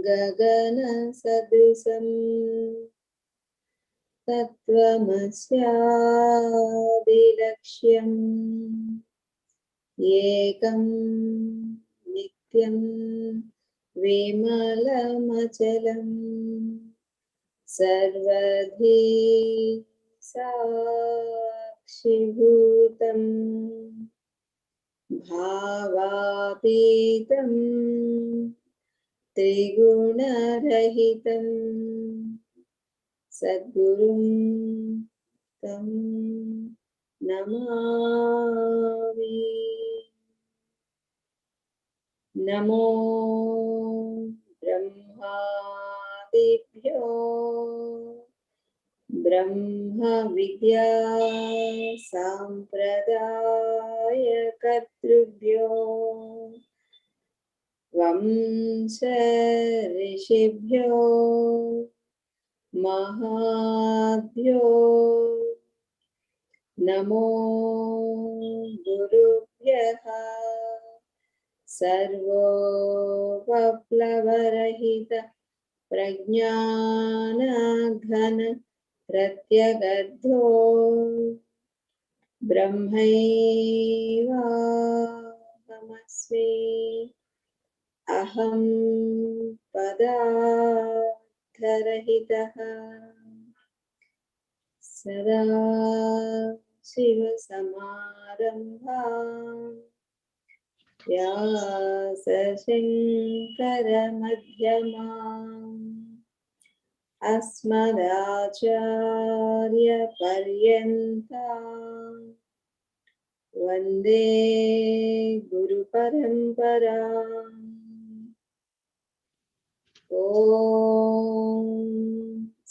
గగన సదృశం తత్వమస్యాదిలక్ష్యం ఏకం నిత్యం విమలమచలం సర్వధీ సాక్షిభూతం భావాతీతం త్రిగుణరహితం సద్గురుం తం నమామి. నమో బ్రహ్మాదిభ్యో బ్రహ్మ విద్యా సాంప్రదాయకర్తృభ్యో వంశ ఋషిభ్యో మహాభ్యో నమో గురుభ్యః సర్వోపప్లవరహిత ప్రజ్ఞానఘన ప్రత్యగర్ధో బ్రహ్మైవాహమస్మి. అహం పదార్థరహితః సదాశివసమారంభాం వ్యాసశంకరమధ్యమాం అస్మదాచార్యపర్యంతాం వందే గురుపరంపరాం. ఓం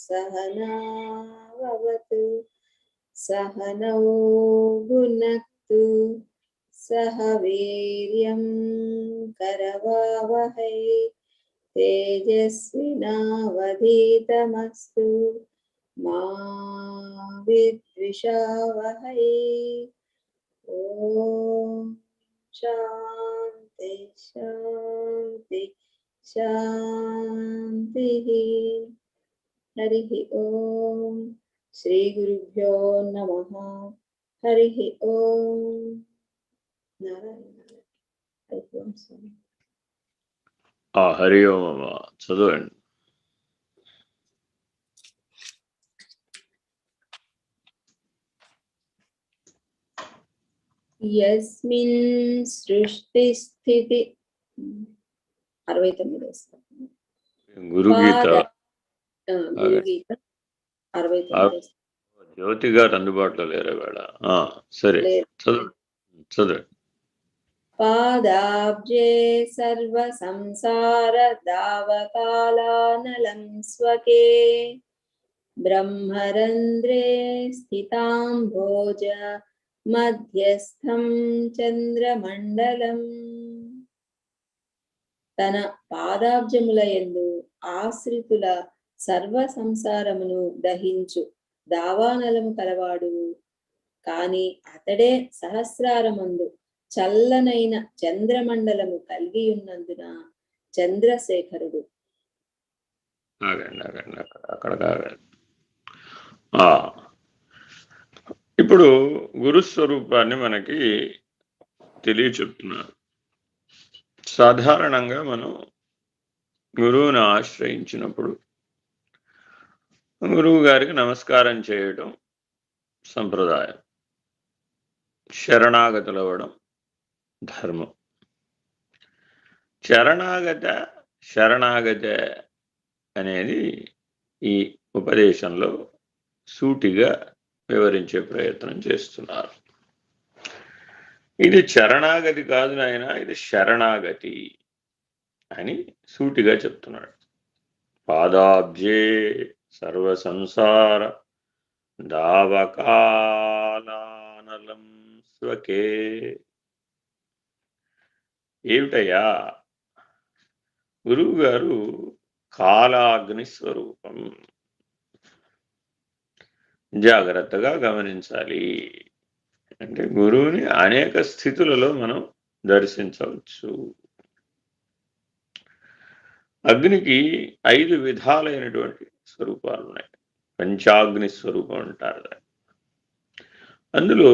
సహనావతు సహనౌ భునక్తు సహ వీర్యం కరవావహై తేజస్వినావధీతమస్తు మా విద్విషావహై. ఓం శాంతి శాంతి శాంతి. హరి ఓం. శ్రీ గురుభ్యో నమః. హరి ఓం. నారాయణ. హరి ఓం స్వామి. హరి ఓం అమ్మ చదవండి. యస్మిన్ సృష్టి స్థితి 69 గురుగీత. గురుగీత 69. జ్యోతి గారు అందుబాటులో లేరు వేళ. సరే చదువు. పాదాబ్జే సర్వ సంసార దావకాలానలం స్వకే బ్రహ్మరంధ్రే స్థితాం భోజ మధ్యస్థం చంద్రమండలం. తన పాదాబ్జములయందు ఆశ్రితుల సర్వ సంసారమును దహించు దావానలము కలవాడు కాని అతడే సహస్రారమందు చల్లనైన చంద్రమండలము కలిగి ఉన్నందున చంద్రశేఖరుడు. ఇప్పుడు గురుస్వరూపాన్ని మనకి తెలియచెప్తున్నారు. సాధారణంగా మనం గురువుని ఆశ్రయించినప్పుడు గురువు గారికి నమస్కారం చేయడం సంప్రదాయం. శరణాగతులవ్వడం ధర్మం. శరణాగత అనేది ఈ ఉపదేశంలో సూటిగా వివరించే ప్రయత్నం చేస్తున్నారు. ఇది చరణాగతి కాదు నాయన, ఇది శరణాగతి అని సూటిగా చెప్తున్నాడు. పాదాబ్జే సర్వ సంసార దావకాలానలం స్వకే. ఏమిటయ్యా? గురువు గారు కాలాగ్ని స్వరూపం. జాగ్రత్తగా గమనించాలి. అంటే గురువుని అనేక స్థితులలో మనం దర్శించవచ్చు. అగ్నికి 5 విధాలైనటువంటి స్వరూపాలు ఉన్నాయి. పంచాగ్ని స్వరూపం అంటారు దాన్ని. అందులో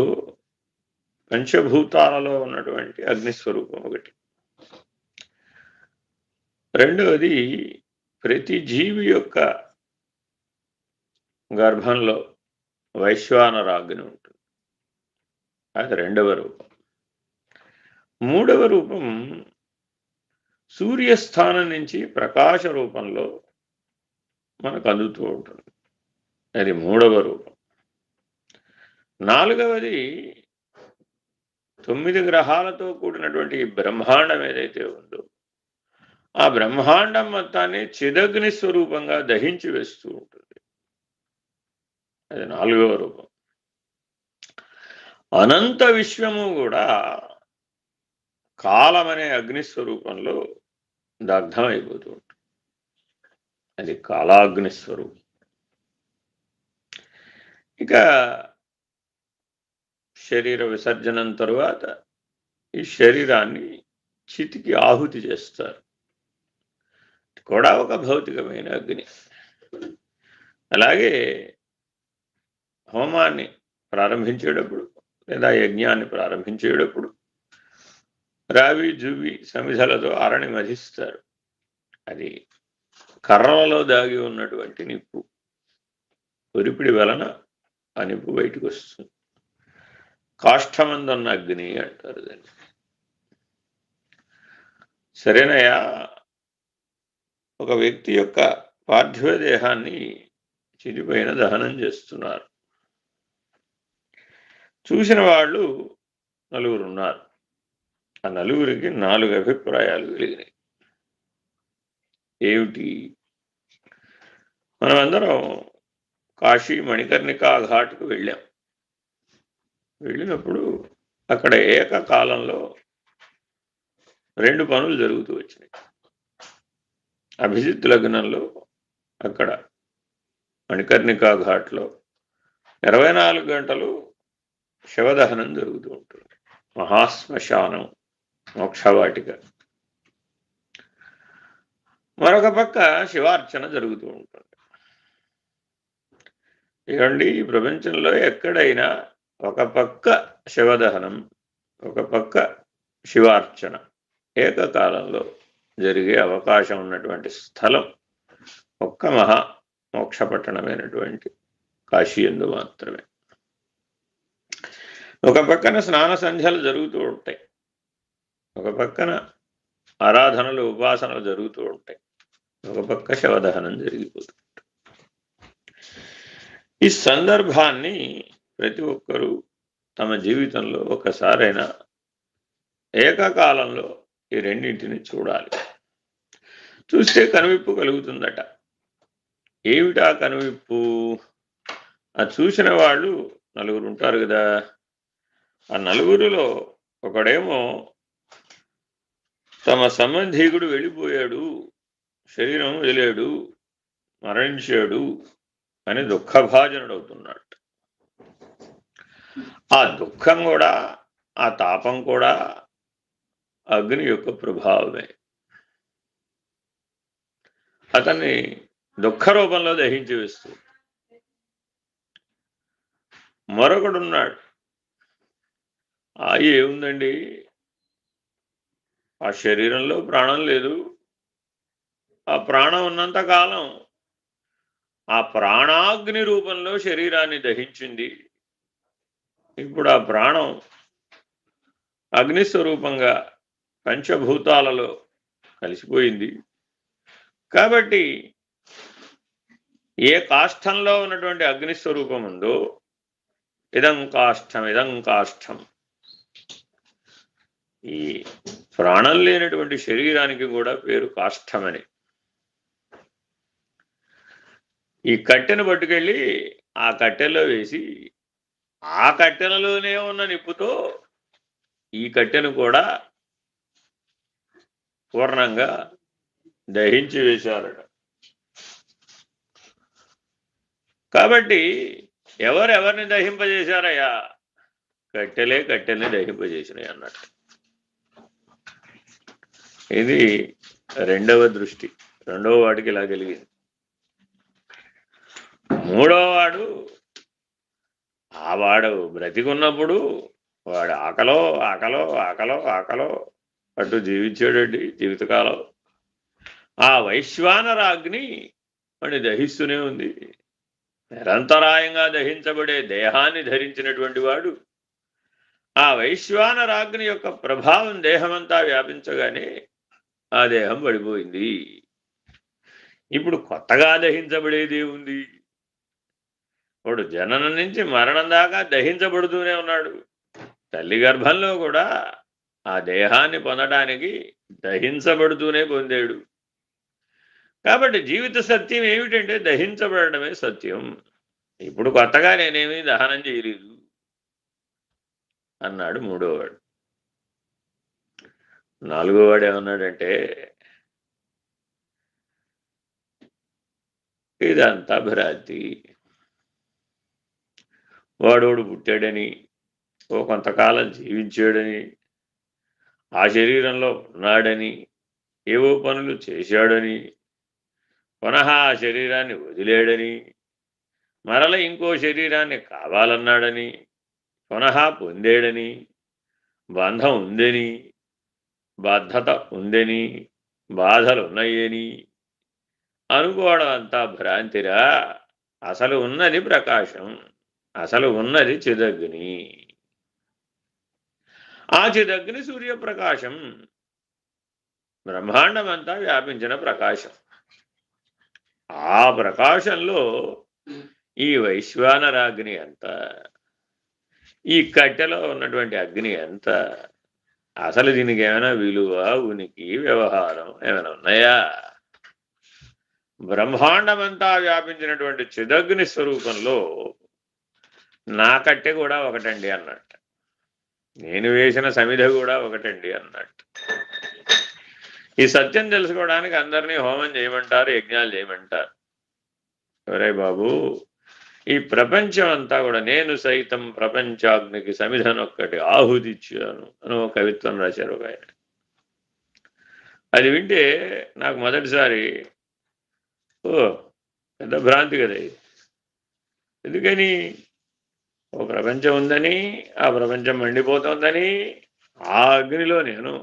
పంచభూతాలలో ఉన్నటువంటి అగ్నిస్వరూపం ఒకటి. రెండవది ప్రతి జీవి యొక్క గర్భంలో వైశ్వానరాగ్ని ఉంటుంది. అది రెండవ రూపం. మూడవ రూపం సూర్యస్థానం నుంచి ప్రకాశ రూపంలో మనకు అందుతూ ఉంటుంది. అది మూడవ రూపం. నాలుగవది 9 గ్రహాలతో కూడినటువంటి బ్రహ్మాండం ఏదైతే ఉందో ఆ బ్రహ్మాండం మొత్తాన్ని చిదగ్ని స్వరూపంగా దహించి వేస్తూ ఉంటుంది. అది 4వ రూపం. అనంత విశ్వము కూడా కాలమనే అగ్నిస్వరూపంలో దగ్ధమైపోతూ ఉంటుంది. అది కాలాగ్నిస్వరూపం. ఇక శరీర విసర్జనం తరువాత ఈ శరీరాన్ని చితికి ఆహుతి చేస్తారు. కూడా ఒక భౌతికమైన అగ్ని. అలాగే హోమాన్ని ప్రారంభించేటప్పుడు లేదా యజ్ఞాన్ని ప్రారంభించేటప్పుడు రావి జువి సమిధలతో అరణి మధిస్తారు. అది కర్రలలో దాగి ఉన్నటువంటి నిప్పు. ఉరిపిడి వలన ఆ నిప్పు బయటకు వస్తుంది. కాష్టమందున్న అగ్ని అంటారు దాన్ని. సరేనయ్యా, ఒక వ్యక్తి యొక్క పార్థివ దేహాన్ని చితిపైన దహనం చేస్తున్నారు. చూసిన వాళ్ళు 4 ఉన్నారు. ఆ 4కి 4 అభిప్రాయాలు కలిగినాయి. ఏమిటి? మనమందరం కాశీ మణికర్ణికా ఘాట్కు వెళ్ళాం. వెళ్ళినప్పుడు అక్కడ ఏకకాలంలో 2 పనులు జరుగుతూ వచ్చినాయి. అభిజిత్ లగ్నంలో అక్కడ మణికర్ణికా ఘాట్లో 24 గంటలు శవదహనం జరుగుతూ ఉంటుంది. మహాశ్మశానం, మోక్షవాటిక. మరొక పక్క శివార్చన జరుగుతూ ఉంటుంది. ఇవ్వండి, ఈ ప్రపంచంలో ఎక్కడైనా ఒక పక్క శివదహనం, ఒక పక్క శివార్చన ఏకకాలంలో జరిగే అవకాశం ఉన్నటువంటి స్థలం ఒక్క మహా మోక్షపట్టణమైనటువంటి కాశీ యందు మాత్రమే. ఒక పక్కన స్నాన సంధ్యలు జరుగుతూ ఉంటాయి, ఒక పక్కన ఆరాధనలు ఉపాసనలు జరుగుతూ ఉంటాయి, ఒక పక్క శవదహనం జరిగిపోతుంది. ఈ సందర్భాన్ని ప్రతి ఒక్కరూ తమ జీవితంలో ఒకసారైనా ఏకకాలంలో ఈ రెండింటిని చూడాలి. చూస్తే కనువిప్పు కలుగుతుందట. ఏమిటా కనువిప్పు? ఆ చూసిన వాళ్ళు 4 ఉంటారు కదా. ఆ 4లో ఒకడేమో తమ సంబంధీకుడు వెళ్ళిపోయాడు, శరీరం వదిలాడు, మరణించాడు అని దుఃఖభాజనుడవుతున్నాడు. ఆ దుఃఖం కూడా, ఆ తాపం కూడా అగ్ని యొక్క ప్రభావమే. అతన్ని దుఃఖ రూపంలో దహించి వేస్తూ. మరొకడున్నాడు, ఏముందండి, ఆ శరీరంలో ప్రాణం లేదు, ఆ ప్రాణం ఉన్నంత కాలం ఆ ప్రాణాగ్ని రూపంలో శరీరాన్ని దహించింది. ఇప్పుడు ఆ ప్రాణం అగ్నిస్వరూపంగా పంచభూతాలలో కలిసిపోయింది. కాబట్టి ఏ కాష్టంలో ఉన్నటువంటి అగ్నిస్వరూపం ఉందో ఇదం కాష్టం, ఇదం కాష్టం. ఈ ప్రాణం లేనటువంటి శరీరానికి కూడా పేరు కాష్టమని. ఈ కట్టెను పట్టుకెళ్ళి ఆ కట్టెలో వేసి ఆ కట్టెలలోనే ఉన్న నిప్పుతో ఈ కట్టెను కూడా పూర్ణంగా దహించి వేశారట. కాబట్టి ఎవరెవరిని దహింపజేశారయ్యా? కట్టెల్ని దహింపజేసినాయి అన్నట్టు. ఇది రెండవ దృష్టి. రెండో వాడికి ఇలా కలిగింది. మూడో వాడు వాడు బ్రతికున్నప్పుడు వాడు ఆకలో ఆకలో ఆకలో ఆకలో అటు జీవించాడండి జీవితకాలం. ఆ వైశ్వానరాగ్ని వాడిని దహిస్తూనే ఉంది. నిరంతరాయంగా దహించబడే దేహాన్ని ధరించినటువంటి వాడు ఆ వైశ్వానరాగ్ని యొక్క ప్రభావం దేహమంతా వ్యాపించగానే ఆ దేహం పడిపోయింది. ఇప్పుడు కొత్తగా దహించబడేది ఉంది. వాడు జననం నుంచి మరణం దాకా దహించబడుతూనే ఉన్నాడు. తల్లి గర్భంలో కూడా ఆ దేహాన్ని పొందడానికి దహించబడుతూనే పొందాడు. కాబట్టి జీవిత సత్యం ఏమిటంటే దహించబడమే సత్యం. ఇప్పుడు కొత్తగా నేనేమీ దహనం చేయలేదు అన్నాడు మూడోవాడు. నాలుగోవాడు ఏమన్నాడంటే ఇదంతా భ్రాంతి. వాడోడు పుట్టాడని కొంతకాలం జీవించాడని ఆ శరీరంలో ఉన్నాడని ఏవో పనులు చేశాడని పునః ఆ శరీరాన్ని వదిలేడని మరల ఇంకో శరీరాన్ని కావాలన్నాడని పునః పొందేడని బంధం ఉందని బాధ్యత ఉందని బాధలున్నాయని అనుకోవడం అంతా భ్రాంతిరా. అసలు ఉన్నది ప్రకాశం, అసలు ఉన్నది చిదగ్ని. ఆ చిదగ్ని సూర్యప్రకాశం, బ్రహ్మాండమంతా వ్యాపించిన ప్రకాశం. ఆ ప్రకాశంలో ఈ వైశ్వానరాగ్ని ఎంత, ఈ కట్టెలో ఉన్నటువంటి అగ్ని ఎంత, అసలు దీనికి ఏమైనా విలువ ఉనికి వ్యవహారం ఏమైనా ఉన్నాయా? బ్రహ్మాండమంతా వ్యాపించినటువంటి చిదగ్ని స్వరూపంలో నా కట్టె కూడా ఒకటండి అన్నట్టు, నేను వేసిన సమిధ కూడా ఒకటండి అన్నట్టు. ఈ సత్యం తెలుసుకోవడానికి అందరినీ హోమం చేయమంటారు, యజ్ఞాలు చేయమంటారు. ఎవరై బాబు, ఈ ప్రపంచం అంతా కూడా నేను సైతం ప్రపంచాగ్నికి సమిధనొక్కటి ఆహుతిచ్చాను అని ఒక కవిత్వం రాశారు ఒక ఆయన. అది వింటే నాకు మొదటిసారి పెద్ద భ్రాంతి కదా ఇది. ఎందుకని? ఓ ప్రపంచం ఉందని, ఆ ప్రపంచం మండిపోతుందని, ఆ అగ్నిలో నేను,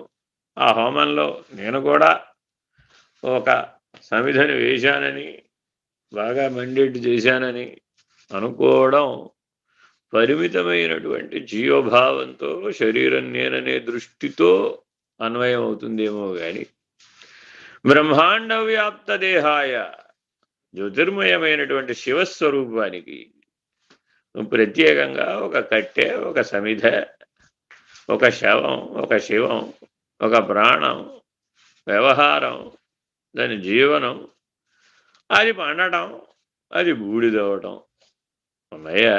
ఆ హోమంలో నేను కూడా ఒక సమిధని వేశానని, బాగా మండేట్టు చేశానని అనుకోవడం పరిమితమైనటువంటి జీవభావంతో శరీరం నేననే దృష్టితో అన్వయం అవుతుందేమో గాని బ్రహ్మాండ వ్యాప్త దేహాయ జ్యోతిర్మయమైనటువంటి శివస్వరూపానికి ప్రత్యేకంగా ఒక కట్టె, ఒక సమిధ, ఒక శవం, ఒక శివం, ఒక ప్రాణం, వ్యవహారం, దాని జీవనం, అది పండటం, అది బూడిదవటం ఉన్నాయా?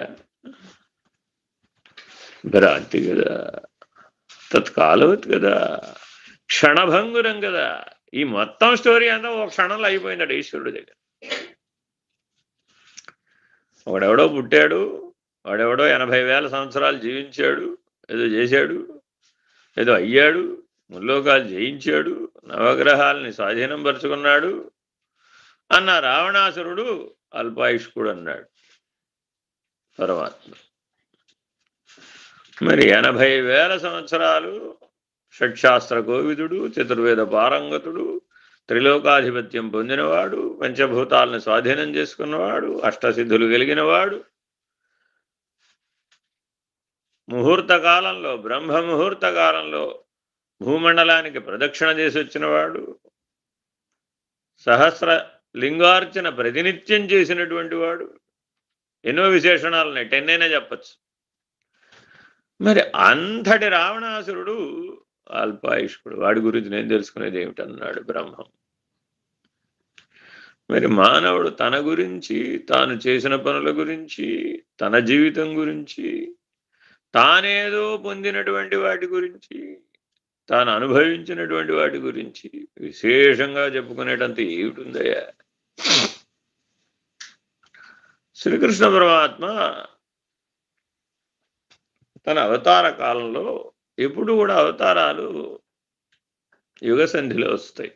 భ్రాంతి కదా, తత్కాలవత్ కదా, క్షణభంగురం కదా. ఈ మొత్తం స్టోరీ అంతా ఒక క్షణంలో అయిపోయిందట ఈశ్వరుడి దగ్గర. ఒకడెవడో పుట్టాడు, వాడెవడో 80,000 సంవత్సరాలు జీవించాడు, ఏదో చేశాడు, ఏదో అయ్యాడు, ముల్లోకాలు జయించాడు, నవగ్రహాలని స్వాధీనం పరుచుకున్నాడు అన్న రావణాసురుడు అల్పాయుష్కుడు అన్నాడు పరమాత్మ. మరి 80,000 సంవత్సరాలు షట్శాస్త్ర కోవిదుడు, చతుర్వేద పారంగతుడు, త్రిలోకాధిపత్యం పొందినవాడు, పంచభూతాలను స్వాధీనం చేసుకున్నవాడు, అష్టసిద్ధులు కలిగినవాడు, ముహూర్త కాలంలో, బ్రహ్మ ముహూర్త కాలంలో భూమండలానికి ప్రదక్షిణ చేసి వచ్చినవాడు, సహస్ర లింగార్చన ప్రతినిత్యం చేసినటువంటి వాడు, ఎన్నో విశేషణాలున్నాయి, 10 అయినా చెప్పచ్చు. మరి అంతటి రావణాసురుడు అల్పాయుష్కుడు, వాడి గురించి నేను తెలుసుకునేది ఏమిటన్నాడు బ్రహ్మం. మరి మానవుడు తన గురించి, తాను చేసిన పనుల గురించి, తన జీవితం గురించి, తానేదో పొందినటువంటి వాటి గురించి, తాను అనుభవించినటువంటి వాటి గురించి విశేషంగా చెప్పుకునేటంత ఏమిటుందయ్యా? శ్రీకృష్ణ పరమాత్మ తన అవతార కాలంలో ఎప్పుడు కూడా అవతారాలు యుగ సంధిలో వస్తాయి.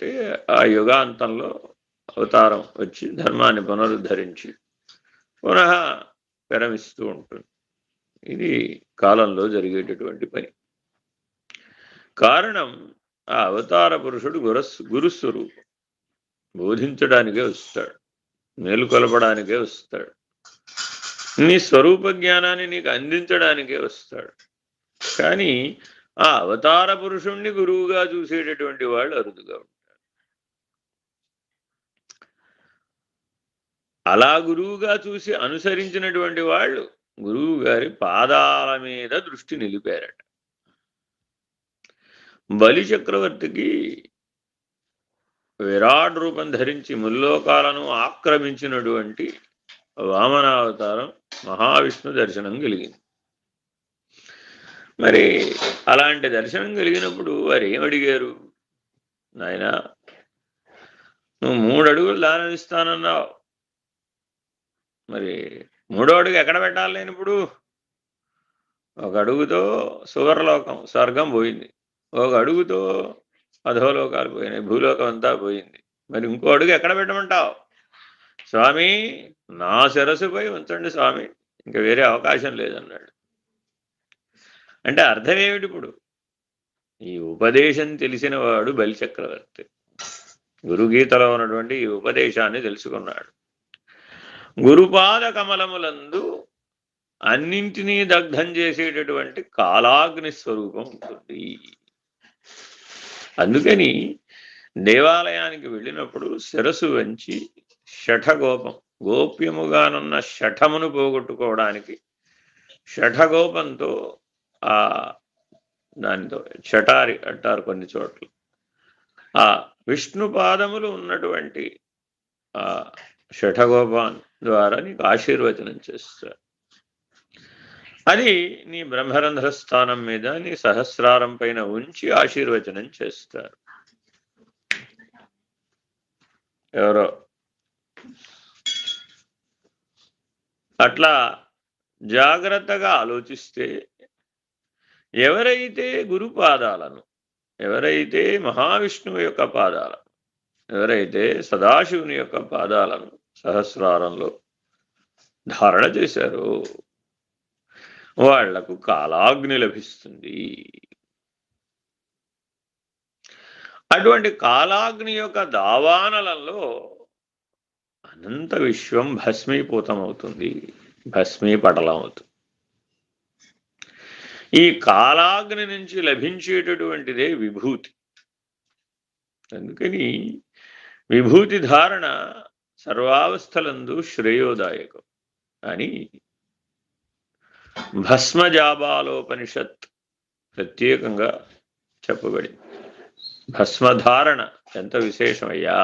అంటే ఆ యుగాంతంలో అవతారం వచ్చి ధర్మాన్ని పునరుద్ధరించి పునః విరమిస్తూ ఉంటుంది. ఇది కాలంలో జరిగేటటువంటి పని. కారణం ఆ అవతార పురుషుడు గురుస్వరూపం. బోధించడానికే వస్తాడు, మేలుకొలపడానికే వస్తాడు, నీ స్వరూప జ్ఞానాన్ని నీకు అందించడానికే వస్తాడు. కానీ ఆ అవతార పురుషుణ్ణి గురువుగా చూసేటటువంటి వాళ్ళు అరుదుగా ఉంటారు. అలా గురువుగా చూసి అనుసరించినటువంటి వాళ్ళు గురువు గారి పాదాల మీద దృష్టి నిలిపారట. బలి చక్రవర్తికి విరాట్ రూపం ధరించి ముల్లోకాలను ఆక్రమించినటువంటి వామనావతారం మహావిష్ణు దర్శనం కలిగింది. మరి అలాంటి దర్శనం కలిగినప్పుడు వారు ఏమడిగారు? నాయన, నువ్వు 3 అడుగులు దానం ఇస్తానన్నావు, మరి 3వ అడుగు ఎక్కడ పెట్టాలి నేను ఇప్పుడు? 1 అడుగుతో సువర్లోకం స్వర్గం పోయింది, 1 అడుగుతో అధోలోకాలు పోయినాయి, భూలోకం అంతా పోయింది. మరి ఇంకో అడుగు ఎక్కడ పెట్టమంటావు? స్వామి, నా శిరస్సుపై ఉంచండి స్వామి, ఇంకా వేరే అవకాశం లేదన్నాడు. అంటే అర్థం ఏమిటి? ఇప్పుడు ఈ ఉపదేశం తెలిసిన వాడు బలిచక్రవర్తి గురుగీతలో ఉన్నటువంటి ఈ ఉపదేశాన్ని తెలుసుకున్నాడు. గురుపాద కమలములందు అన్నింటినీ దగ్ధం చేసేటటువంటి కాలాగ్ని స్వరూపం ఉంటుంది. అందుకని దేవాలయానికి వెళ్ళినప్పుడు శిరసు వంచి షఠగోపం, గోప్యముగానున్న షఠమును పోగొట్టుకోవడానికి షఠగోపంతో ఆ దానితో షటారి అంటారు కొన్ని చోట్ల, ఆ విష్ణు పాదములు ఉన్నటువంటి ఆ షఠగోపాన్ ద్వారా నీకు ఆశీర్వచనం చేస్తారు. అది నీ బ్రహ్మరంధ్ర స్థానం మీద నీ సహస్రారం పైన ఉంచి ఆశీర్వచనం చేస్తారు. ఎవరో అట్లా జాగ్రత్తగా ఆలోచిస్తే ఎవరైతే గురుపాదాలను, ఎవరైతే మహావిష్ణువు యొక్క పాదాలను, ఎవరైతే సదాశివుని యొక్క పాదాలను సహస్రారంలో ధారణ చేశారో వాళ్లకు కాలాగ్ని లభిస్తుంది. అటువంటి కాలాగ్ని యొక్క దావానలంలో అనంత విశ్వం భస్మీపూతమవుతుంది, భస్మీపటలం అవుతుంది. ఈ కాలాగ్ని నుంచి లభించేటటువంటిదే విభూతి. అందుకని విభూతి ధారణ సర్వావస్థలందు శ్రేయోదాయకం అని భస్మజాబాలోపనిషత్ ప్రత్యేకంగా చెప్పబడింది. భస్మధారణ ఎంత విశేషమయ్యా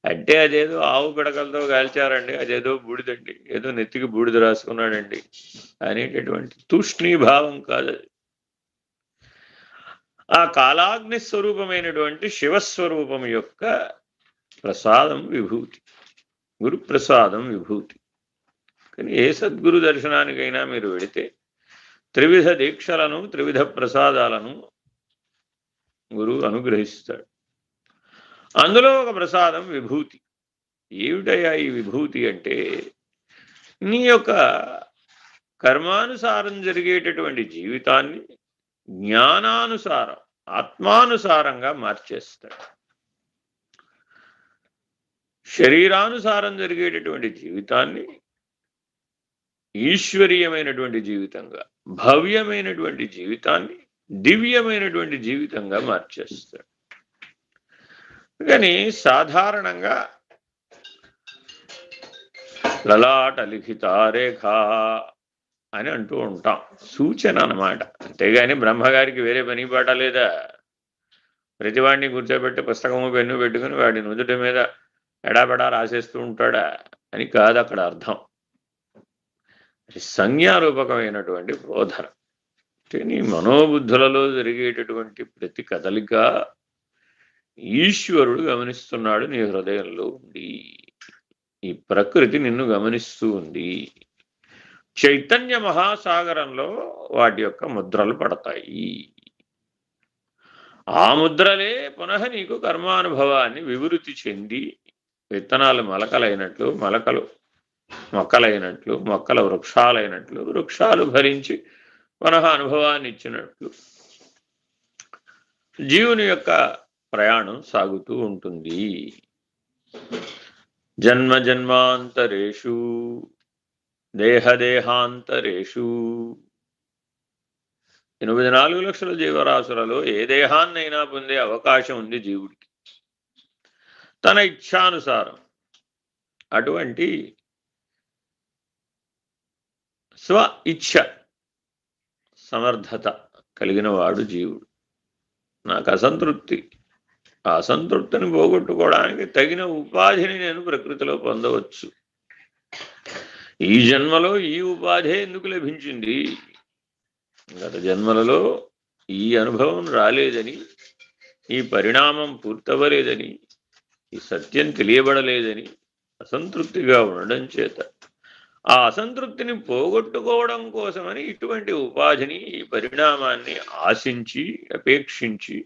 అంటే, అదేదో ఆవు పిడకలతో కాల్చారండి, అదేదో బూడిదండి, ఏదో నెత్తికి బూడిద రాసుకున్నాడండి అనేటటువంటి తూష్ణీభావం కాదు. ఆ కాలాగ్ని స్వరూపమైనటువంటి శివస్వరూపం యొక్క ప్రసాదం విభూతి, గురుప్రసాదం విభూతి. కానీ ఏ సద్గురు దర్శనానికైనా మీరు వెళితే త్రివిధ దీక్షలను, త్రివిధ ప్రసాదాలను గురువు అనుగ్రహిస్తాడు. అందులో ఒక ప్రసాదం విభూతి. ఏమిటయ్యా ఈ విభూతి అంటే, నీ యొక్క కర్మానుసారం జరిగేటటువంటి జీవితాన్ని జ్ఞానానుసారం, ఆత్మానుసారంగా మార్చేస్తాడు. శరీరానుసారం జరిగేటటువంటి జీవితాన్ని ఈశ్వరీయమైనటువంటి జీవితంగా, భవ్యమైనటువంటి జీవితాన్ని దివ్యమైనటువంటి జీవితంగా మార్చేస్తాడు. కానీ సాధారణంగా లలాట లిఖితారేఖ అని అంటూ ఉంటాం, సూచన అన్నమాట. అంతేగాని బ్రహ్మగారికి వేరే పని పాట లేదా? ప్రతివాడిని కూర్చోబెట్టి పుస్తకము పెన్ను పెట్టుకుని వాడి నుదుటి మీద ఎడాబెడా రాసేస్తూ ఉంటాడా అని కాదు అక్కడ అర్థం. సంజ్ఞారూపకమైనటువంటి బోధన. నీ మనోబుద్ధులలో జరిగేటటువంటి ప్రతి కదలిక ఈశ్వరుడు గమనిస్తున్నాడు నీ హృదయంలో ఉండి. ఈ ప్రకృతి నిన్ను గమనిస్తూ ఉంది. చైతన్య మహాసాగరంలో వాటి యొక్క ముద్రలు పడతాయి. ఆ ముద్రలే పునః నీకు కర్మానుభవాన్ని వివృతి చెంది విత్తనాలు మొలకలైనట్లు, మొలకలు మొక్కలైనట్లు, మొక్కల వృక్షాలైనట్లు, వృక్షాలు భరించి పునః అనుభవాన్ని ఇచ్చినట్లు జీవుని యొక్క ప్రయాణం సాగుతూ ఉంటుంది. జన్మ జన్మాంతరేషు దేహదేహాంతరేషు 84 లక్షల జీవరాశులలో ఏ దేహాన్నైనా పొందే అవకాశం ఉంది జీవుడికి తన ఇచ్ఛానుసారం. అటువంటి స్వ ఇచ్ఛ సమర్థత కలిగిన వాడు జీవుడు. నాకు అసంతృప్తి, ఆ అసంతృప్తిని పోగొట్టుకోవడానికి తగిన ఉపాధిని నేను ప్రకృతిలో పొందవచ్చు. ఈ జన్మలో ఈ ఉపాధి ఎందుకు లభించింది, గత జన్మలలో ఈ అనుభవం రాలేదని, ఈ పరిణామం పూర్తవలేదని, ఈ సత్యం తెలియబడలేదని అసంతృప్తిగా ఉండడం చేత ఆ అసంతృప్తిని పోగొట్టుకోవడం కోసమని ఇటువంటి ఉపాధిని, ఈ పరిణామాన్ని ఆశించి అపేక్షించి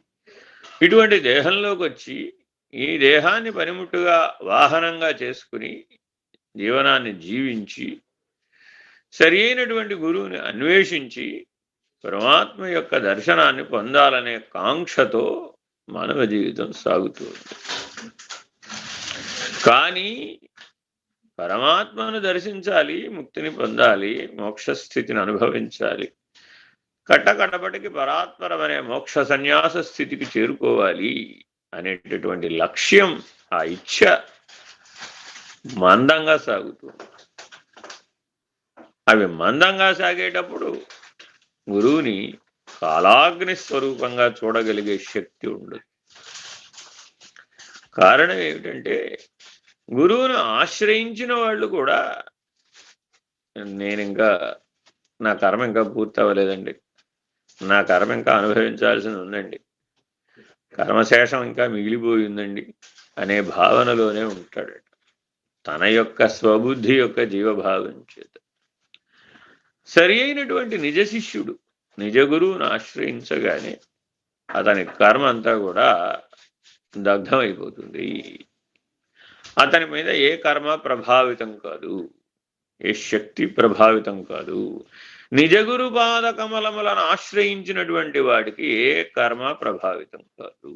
ఇటువంటి దేహంలోకి వచ్చి ఈ దేహాన్ని పనిముట్టుగా వాహనంగా చేసుకుని జీవనాన్ని జీవించి సరి అయినటువంటి గురువుని అన్వేషించి పరమాత్మ యొక్క దర్శనాన్ని పొందాలనే కాంక్షతో మానవ జీవితం సాగుతుంది. కానీ పరమాత్మను దర్శించాలి, ముక్తిని పొందాలి, మోక్షస్థితిని అనుభవించాలి, కట్టకడపటికి పరాత్పరమనే మోక్ష సన్యాస స్థితికి చేరుకోవాలి అనేటటువంటి లక్ష్యం, ఆ ఇచ్ఛ మందంగా సాగుతుంది. అవి మందంగా సాగేటప్పుడు గురువుని కాలాగ్ని స్వరూపంగా చూడగలిగే శక్తి ఉండదు. కారణం ఏమిటంటే గురువును ఆశ్రయించిన వాళ్ళు కూడా నేను ఇంకా నా కర్మ ఇంకా పూర్తి అవ్వలేదండి, నా కర్మ ఇంకా అనుభవించాల్సింది ఉందండి, కర్మశేషం ఇంకా మిగిలిపోయిందండి అనే భావనలోనే ఉంటాడు. తన యొక్క స్వబుద్ధి యొక్క జీవభావం చేత సరి అయినటువంటి నిజ శిష్యుడు నిజ గురువును ఆశ్రయించగానే అతని కర్మ అంతా కూడా దగ్ధమైపోతుంది. అతని మీద ఏ కర్మ ప్రభావితం కాదు, ఏ శక్తి ప్రభావితం కాదు. నిజ గురు పాద కమలములను ఆశ్రయించినటువంటి వాడికి ఏ కర్మ ప్రభావితం కాదు.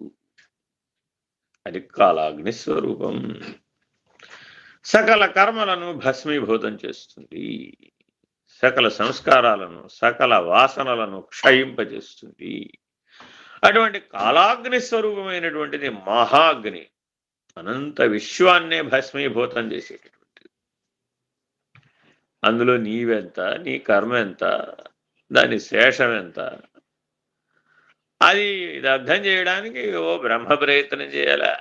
అది కాలాగ్ని స్వరూపం. సకల కర్మలను భస్మీభూతం చేస్తుంది, సకల సంస్కారాలను, సకల వాసనలను క్షయింపజేస్తుంది. అటువంటి కాలాగ్ని స్వరూపమైనటువంటిది మహాగ్ని, అనంత విశ్వాన్నే భస్మీభూతం చేసేటటువంటిది. అందులో నీవెంత, నీ కర్మ ఎంత, దాని శేషం ఎంత, అది అర్థం చేయడానికి ఓ బ్రహ్మ ప్రయత్నం చేయాలా?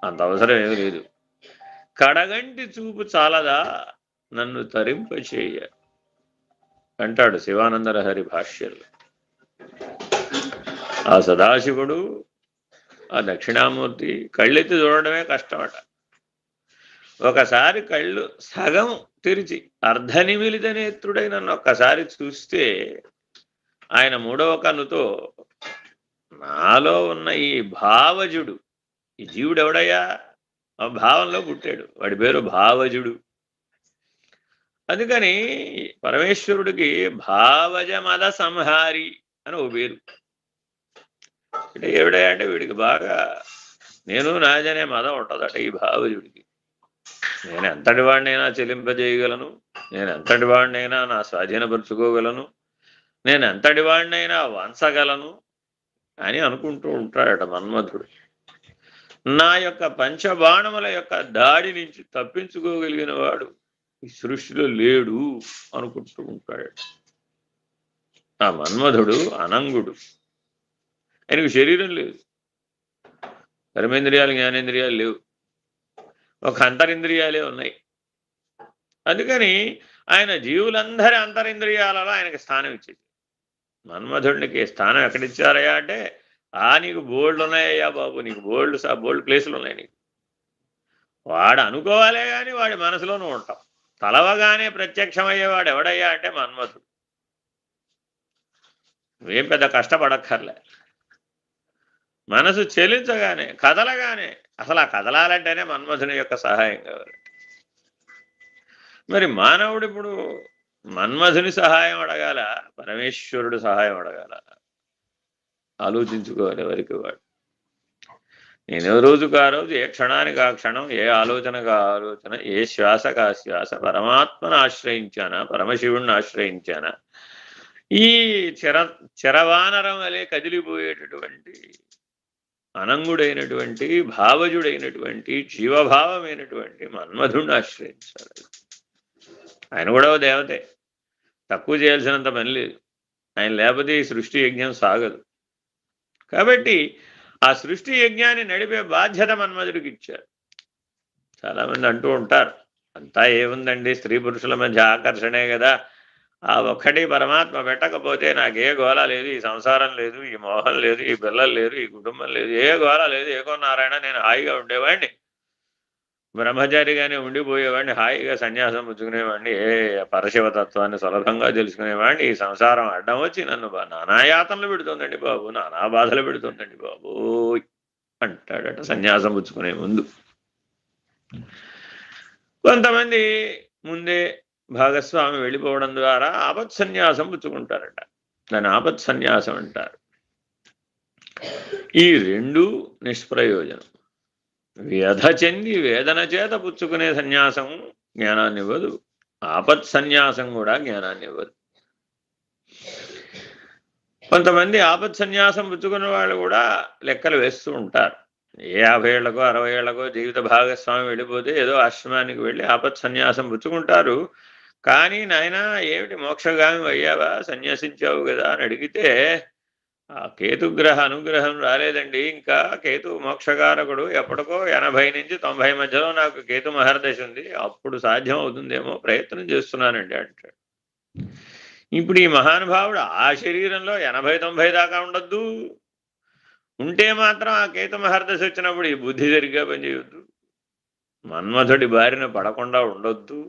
అంత అవసరం ఏమీ లేదు. కడగంటి చూపు చాలదా నన్ను తరింపచేయ అంటాడు శివానందలహరి భాష్యంలో. ఆ సదాశివుడు, ఆ దక్షిణామూర్తి కళ్ళెత్తి చూడడమే కష్టమట. ఒకసారి కళ్ళు సగం తెరిచి అర్ధనిమిలిత నేత్రుడై నన్ను ఒక్కసారి చూస్తే ఆయన మూడవ కన్నుతో నాలో ఉన్న ఈ భావజుడు, ఈ జీవుడు ఎవడయ్యా? ఆ భావంలో పుట్టాడు, వాడి పేరు భావజుడు. అందుకని పరమేశ్వరుడికి భావజ మద సంహారి అని ఓ పేరు. అంటే ఎవడయ్యా అంటే వీడికి బాగా నేను నాదనే మదం ఉంటుందట ఈ భావజుడికి. నేను ఎంతటి వాడినైనా చెలింపజేయగలను, నేను ఎంతటి వాడినైనా నా స్వాధీనపరుచుకోగలను, నేను ఎంతటి వాడినైనా వంచగలను అని అనుకుంటూ ఉంటాడట మన్మధుడు. నా యొక్క పంచబాణముల యొక్క దాడి నుంచి తప్పించుకోగలిగిన వాడు ఈ సృష్టిలో లేడు అనుకుంటూ ఉంటాడు. ఆ మన్మధుడు అనంగుడు, ఆయనకు శరీరం లేదు, కర్మేంద్రియాలు జ్ఞానేంద్రియాలు లేవు, ఒక అంతరింద్రియాలే ఉన్నాయి. అందుకని ఆయన జీవులందరి అంతరింద్రియాలలో ఆయనకి స్థానం ఇచ్చేది. మన్మధుడికి స్థానం ఎక్కడిచ్చారయ్యా అంటే, నీకు బోల్డ్ ఉన్నాయ్యా బాబు, నీకు బోల్డ్ ప్లేసులు ఉన్నాయి నీకు. వాడు అనుకోవాలే కానీ వాడి మనసులోనూ ఉంటాం. తలవగానే ప్రత్యక్షమయ్యేవాడు ఎవడయ్యా అంటే మన్మధుడు. నువ్వేం పెద్ద కష్టపడక్కర్లే, మనసు చెలించగానే, కదలగానే, అసలు ఆ కదలాలంటేనే మన్మథుని యొక్క సహాయం కావాలి. మరి మానవుడు ఇప్పుడు మన్మథుని సహాయం అడగాల, పరమేశ్వరుడు సహాయం అడగాల? ఆలోచించుకోవాలి ఎవరికి వాడు. నేను రోజుకు ఆ రోజు, ఏ క్షణానికి ఆ క్షణం, ఏ ఆలోచనకు ఆ ఆలోచన, ఏ శ్వాసకు ఆ శ్వాస పరమాత్మను ఆశ్రయించానా, పరమశివుణ్ణి ఆశ్రయించానా, ఈ చరవానరం వలె కదిలిపోయేటటువంటి అనంగుడైనటువంటి, భావజుడైనటువంటి, జీవభావమైనటువంటి మన్మధుణ్ణి ఆశ్రయించాలి. ఆయన కూడా ఓ దేవతే, తక్కువ చేయాల్సినంత పని లేదు. ఆయన లేకపోతే ఈ సృష్టి యజ్ఞం సాగదు. కాబట్టి ఆ సృష్టి యజ్ఞాన్ని నడిపే బాధ్యత మన్మధుడికి ఇచ్చారు. చాలామంది అంటూ ఉంటారు, అంతా ఏముందండి, స్త్రీ పురుషుల మధ్య ఆకర్షణే కదా, ఆ ఒక్కటి పరమాత్మ పెట్టకపోతే నాకే గోళ లేదు, ఈ సంసారం లేదు, ఈ మోహం లేదు, ఈ పిల్లలు లేరు, ఈ కుటుంబం లేదు, ఏ గోళ లేదు, ఏకో నారాయణ, నేను హాయిగా ఉండేవాడిని, బ్రహ్మచారిగానే ఉండిపోయేవాడిని, హాయిగా సన్యాసం పుచ్చుకునేవాడిని, ఏ పరశివతత్వాన్ని సులభంగా తెలుసుకునేవాడిని, ఈ సంసారం అడ్డం వచ్చి నన్ను నానా యాతనలు పెడుతుందండి బాబు, నానా బాధలు పెడుతుందండి బాబు అంటాడట సన్యాసం పుచ్చుకునే ముందు. కొంతమంది ముందే భాగస్వామి వెళ్ళిపోవడం ద్వారా ఆపత్ సన్యాసం పుచ్చుకుంటారట. దాని ఆపత్ సన్యాసం అంటారు. ఈ రెండు నిష్ప్రయోజనం. వ్యధ చెంది వేదన చేత పుచ్చుకునే సన్యాసం జ్ఞానాన్ని ఇవ్వదు, ఆపత్ సన్యాసం కూడా జ్ఞానాన్ని ఇవ్వదు. కొంతమంది ఆపత్ సన్యాసం పుచ్చుకున్న వాళ్ళు కూడా లెక్కలు వేస్తూ ఉంటారు. ఏ 50 ఏళ్లకో 60 ఏళ్లకో జీవిత భాగస్వామి వెళ్ళిపోతే ఏదో ఆశ్రమానికి వెళ్ళి ఆపత్ సన్యాసం పుచ్చుకుంటారు. కానీ నాయనా ఏమిటి మోక్షగామి అయ్యావా, సన్యాసించావు కదా అని అడిగితే, ఆ కేతుగ్రహ అనుగ్రహం రాలేదండి, ఇంకా కేతు మోక్షకారకుడు, ఎప్పటికో 80 నుంచి 90 మధ్యలో నాకు కేతు మహర్దశ ఉంది, అప్పుడు సాధ్యం అవుతుందేమో, ప్రయత్నం చేస్తున్నానండి అంటాడు. ఇప్పుడు ఈ మహానుభావుడు ఆ శరీరంలో 80-90 దాకా ఉండొద్దు, ఉంటే మాత్రం ఆ కేతు మహర్దశ వచ్చినప్పుడు ఈ బుద్ధి సరిగ్గా పనిచేయొద్దు, మన్మధుడి బారిన పడకుండా ఉండొద్దు.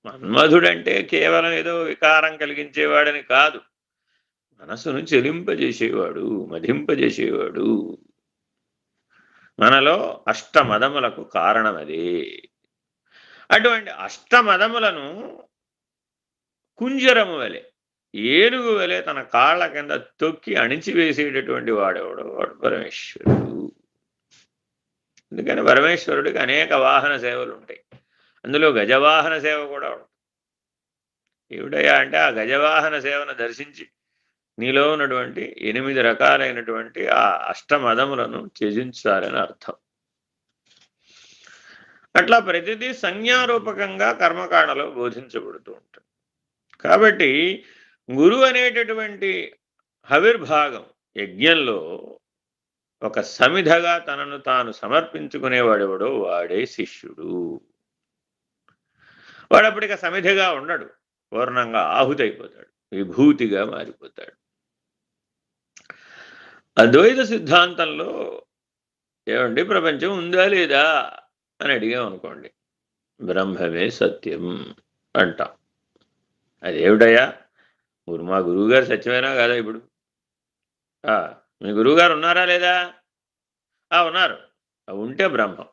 మన్మధుడంటే కేవలం ఏదో వికారం కలిగించేవాడని కాదు, మనసును చెలింపజేసేవాడు, మధింపజేసేవాడు. మనలో అష్టమదములకు కారణమదే. అటువంటి అష్టమదములను కుంజరము వలె, ఏనుగు వలె తన కాళ్ళ కింద తొక్కి అణిచివేసేటటువంటి వాడెవడు, వాడు పరమేశ్వరుడు. అందుకని పరమేశ్వరుడికి అనేక వాహన సేవలు ఉంటాయి. అందులో గజవాహన సేవ కూడా ఉంటుంది. ఏమిటయ్యా అంటే, ఆ గజవాహన సేవను దర్శించి నీలో ఉన్నటువంటి 8 రకాలైనటువంటి ఆ అష్టమదములను త్యజించాలని అర్థం. అట్లా ప్రతిదీ సంజ్ఞారూపకంగా కర్మకాండలో బోధించబడుతూ ఉంటుంది. కాబట్టి గురువు అనేటటువంటి హవిర్భాగం యజ్ఞంలో ఒక సమిధగా తనను తాను సమర్పించుకునేవాడెవడో వాడే శిష్యుడు. వాడప్పటిక సమిధగా ఉండడు, పూర్ణంగా ఆహుతైపోతాడు, విభూతిగా మారిపోతాడు. అద్వైత సిద్ధాంతంలో ఏమండి ప్రపంచం ఉందా లేదా అని అడిగామనుకోండి, బ్రహ్మమే సత్యం అంటాం. అదేమిటయ్యా, మా గురువుగారు సత్యమేనా కాదా? ఇప్పుడు మీ గురువుగారు ఉన్నారా లేదా? ఉన్నారు. ఉంటే బ్రహ్మం.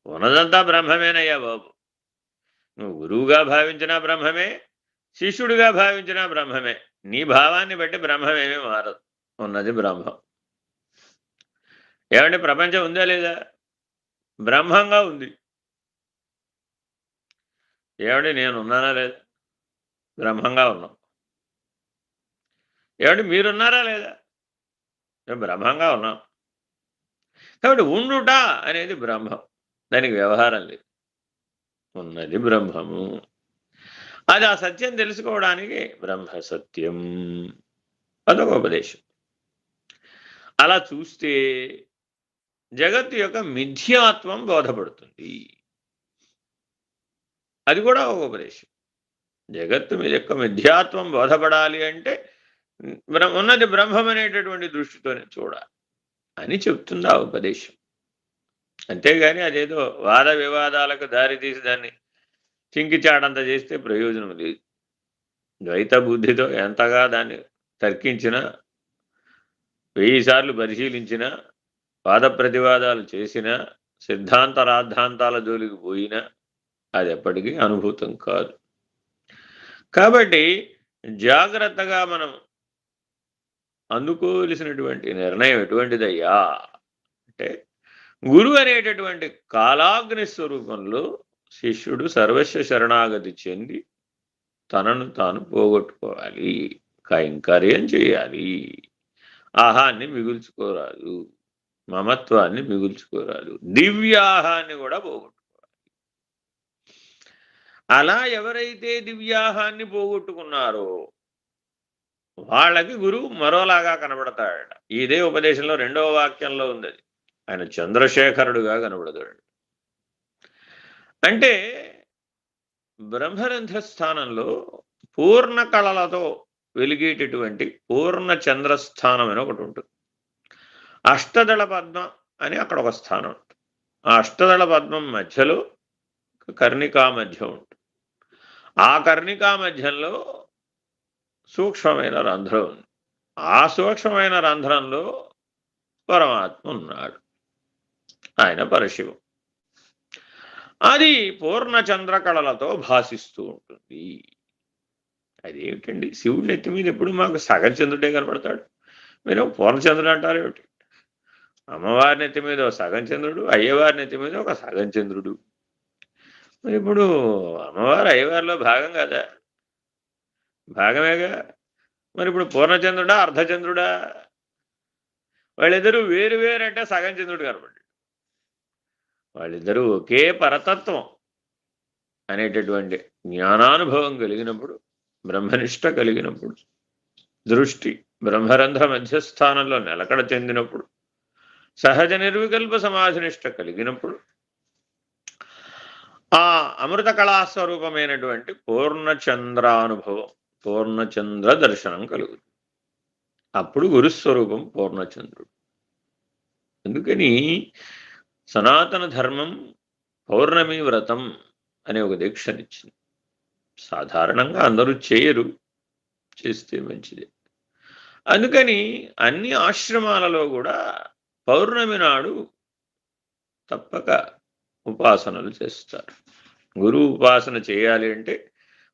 ఉన్నదంతా బ్రహ్మమేనయ్యా బాబు. నువ్వు గురువుగా భావించినా బ్రహ్మమే, శిష్యుడిగా భావించినా బ్రహ్మమే. నీ భావాన్ని బట్టి బ్రహ్మమేమీ మారదు, ఉన్నది బ్రహ్మం. ఏమంటే ప్రపంచం ఉందా లేదా? బ్రహ్మంగా ఉంది. ఏమండి నేను ఉన్నానా లేదా? బ్రహ్మంగా ఉన్నాం. ఏమండి మీరున్నారా లేదా? మేము బ్రహ్మంగా ఉన్నాం. కాబట్టి ఉండుట అనేది బ్రహ్మం, దానికి వ్యవహారం లేదు, ఉన్నది బ్రహ్మము. అది ఆ సత్యం తెలుసుకోవడానికి బ్రహ్మ సత్యం అదొక ఉపదేశం. అలా చూస్తే జగత్తు యొక్క మిథ్యాత్వం బోధపడుతుంది, అది కూడా ఒక ఉపదేశం. జగత్తు యొక్క మిథ్యాత్వం బోధపడాలి అంటే ఉన్నది బ్రహ్మం అనేటటువంటి దృష్టితోనే చూడాలి అని చెప్తుంది ఆ ఉపదేశం. అంతేగాని అదేదో వాద వివాదాలకు దారితీసి దాన్ని చింకిచాడంత చేస్తే ప్రయోజనం లేదు. ద్వైత బుద్ధితో ఎంతగా దాన్ని తర్కించినా 1000 సార్లు పరిశీలించిన, వాద ప్రతివాదాలు చేసిన, సిద్ధాంత రాద్ధాంతాల జోలికి పోయినా అది ఎప్పటికీ అనుభూతం కాదు. కాబట్టి జాగ్రత్తగా మనం అందుకోవలసినటువంటి నిర్ణయం ఎటువంటిదయ్యా అంటే, గురువు అనేటటువంటి కాలాగ్ని స్వరూపంలో శిష్యుడు సర్వస్వ శరణాగతి చెంది తనను తాను పోగొట్టుకోవాలి, కైంకర్యం చేయాలి. ఆహాన్ని మిగుల్చుకోరాదు, మమత్వాన్ని మిగుల్చుకోరాదు, దివ్యాహాన్ని కూడా పోగొట్టుకోవాలి. అలా ఎవరైతే దివ్యాహాన్ని పోగొట్టుకున్నారో వాళ్ళకి గురువు మరోలాగా కనబడతాడట. ఇదే ఉపదేశంలో 2వ వాక్యంలో ఉంది. ఆయన చంద్రశేఖరుడుగా కనబడతాడు. అంటే బ్రహ్మరంధ్ర స్థానంలో పూర్ణ కళలతో వెలిగేటటువంటి పూర్ణ చంద్రస్థానం అని ఒకటి ఉంటుంది. అష్టదళ పద్మం అని అక్కడ ఒక స్థానం ఉంటుంది. ఆ అష్టదళ పద్మం మధ్యలో కర్ణికా మధ్యం ఉంటుంది. ఆ కర్ణికా మధ్యంలో సూక్ష్మమైన రంధ్రం ఉంది. ఆ సూక్ష్మమైన రంధ్రంలో పరమాత్మ ఉన్నాడు. ఆయన పరశివం. అది పూర్ణ చంద్రకళలతో భాసిస్తూ ఉంటుంది. అదేమిటండి, శివుడి నెత్తి మీద ఎప్పుడు మాకు సగం చంద్రుడే కనపడతాడు, మీరు పూర్ణచంద్రుడు అంటారు ఏమిటి? అమ్మవారి నెత్తి మీద ఒక సగం చంద్రుడు, అయ్యవారి నెత్తి మీద ఒక సగం చంద్రుడు. మరి ఇప్పుడు అమ్మవారు అయ్యవారిలో భాగం కదా? భాగమేగా. మరి ఇప్పుడు పూర్ణచంద్రుడా అర్ధచంద్రుడా? వాళ్ళిద్దరూ వేరు వేరంటే సగం చంద్రుడు కనపడ్డాడు. వాళ్ళిద్దరూ ఒకే పరతత్వం అనేటటువంటి జ్ఞానానుభవం కలిగినప్పుడు, బ్రహ్మనిష్ట కలిగినప్పుడు, దృష్టి బ్రహ్మరంధ్ర మధ్యస్థానంలో నిలకడ చెందినప్పుడు, సహజ నిర్వికల్ప సమాధినిష్ట కలిగినప్పుడు ఆ అమృత కళాస్వరూపమైనటువంటి పూర్ణచంద్రానుభవం, పూర్ణచంద్ర దర్శనం కలుగుతుంది. అప్పుడు గురుస్వరూపం పూర్ణచంద్రుడు. అందుకని సనాతన ధర్మం పౌర్ణమి వ్రతం అనే ఒక దీక్షనిచ్చింది. సాధారణంగా అందరూ చేయరు, చేస్తే మంచిది. అందుకని అన్ని ఆశ్రమాలలో కూడా పౌర్ణమి నాడు తప్పక ఉపాసనలు చేస్తారు. గురువు ఉపాసన చేయాలి అంటే